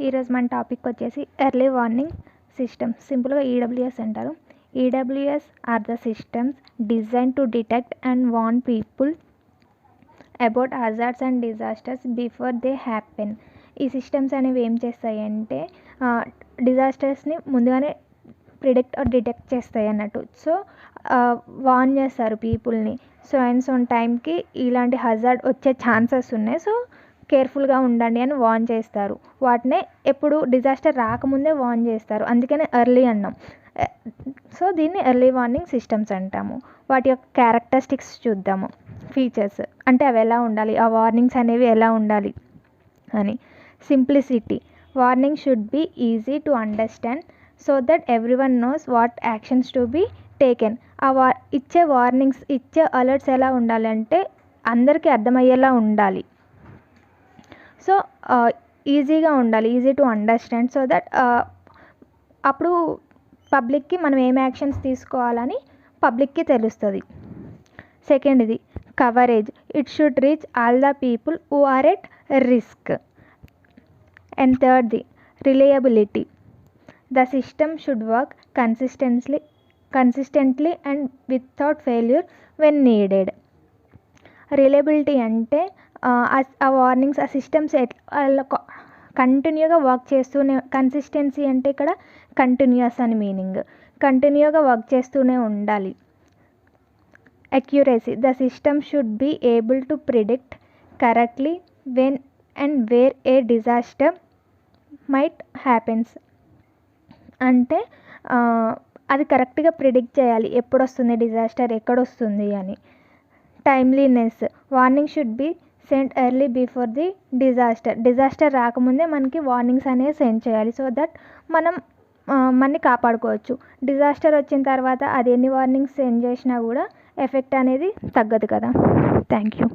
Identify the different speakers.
Speaker 1: ఈరోజు మన టాపిక్ వచ్చేసి ఎర్లీ వార్నింగ్ సిస్టమ్స్, సింపుల్గా ఈడబ్ల్యూఎస్ అంటారు. EWS are the systems design to detect and warn people about hazards and disasters before they happen. ఈ systems అనేవి ఏం చేస్తాయి అంటే డిజాస్టర్స్ని ముందుగానే ప్రిడిక్ట్ ఆర్ డిటెక్ట్ చేస్తాయి అన్నట్టు. సో వార్న్ చేస్తారు పీపుల్ని. సో అండ్ సోన్ టైంకి ఇలాంటి హజార్డ్ వచ్చే ఛాన్సెస్ ఉన్నాయి, సో కేర్ఫుల్గా ఉండండి అని వార్న్ చేస్తారు. వాటినే ఎప్పుడు డిజాస్టర్ రాకముందే వార్న్ చేస్తారు, అందుకనే ఎర్లీ అన్నాం. సో దీన్ని ఎర్లీ వార్నింగ్ సిస్టమ్స్ అంటాము. వాటి యొక్క క్యారెక్టరిస్టిక్స్ చూద్దాము, ఫీచర్స్ అంటే అవి ఎలా ఉండాలి, ఆ వార్నింగ్స్ అనేవి ఎలా ఉండాలి అని. Simplicity, warning should be easy to understand so that everyone knows what actions to be taken. ఇచ్చే వార్నింగ్స్, ఇచ్చే అలర్ట్స్ ఎలా ఉండాలంటే అందరికీ అర్థమయ్యేలా ఉండాలి. సో ఈజీగా ఉండాలి, easy to understand, so that అప్పుడు పబ్లిక్కి మనం ఏం యాక్షన్స్ తీసుకోవాలని పబ్లిక్కి తెలుస్తుంది. సెకండ్ది coverage, it should reach all the people who are at risk. And థర్డ్ది reliability, the system should work consistently and without failure when needed. Reliability అంటే ఆ వార్నింగ్స్, ఆ సిస్టమ్స్ కంటిన్యూగా వర్క్ చేస్తూనే, కన్సిస్టెన్సీ అంటే ఇక్కడ కంటిన్యూస్ అని మీనింగ్, కంటిన్యూగా వర్క్ చేస్తూనే ఉండాలి. Accuracy, the system should be able to predict correctly when and where a disaster might happens. అంటే అది కరెక్ట్గా ప్రిడిక్ట్ చేయాలి, ఎప్పుడు వస్తుంది డిజాస్టర్, ఎక్కడొస్తుంది అని. Timeliness, warning should be send early before the disaster రాకముందే మనకి వార్నింగ్స్ అనేవి సెండ్ చేయాలి, సో దట్ మనం మనని కాపాడుకోవచ్చు. డిజాస్టర్ వచ్చిన తర్వాత అది ఎన్ని వార్నింగ్స్ సెండ్ చేసినా కూడా ఎఫెక్ట్ అనేది తగ్గదు కదా. Thank you.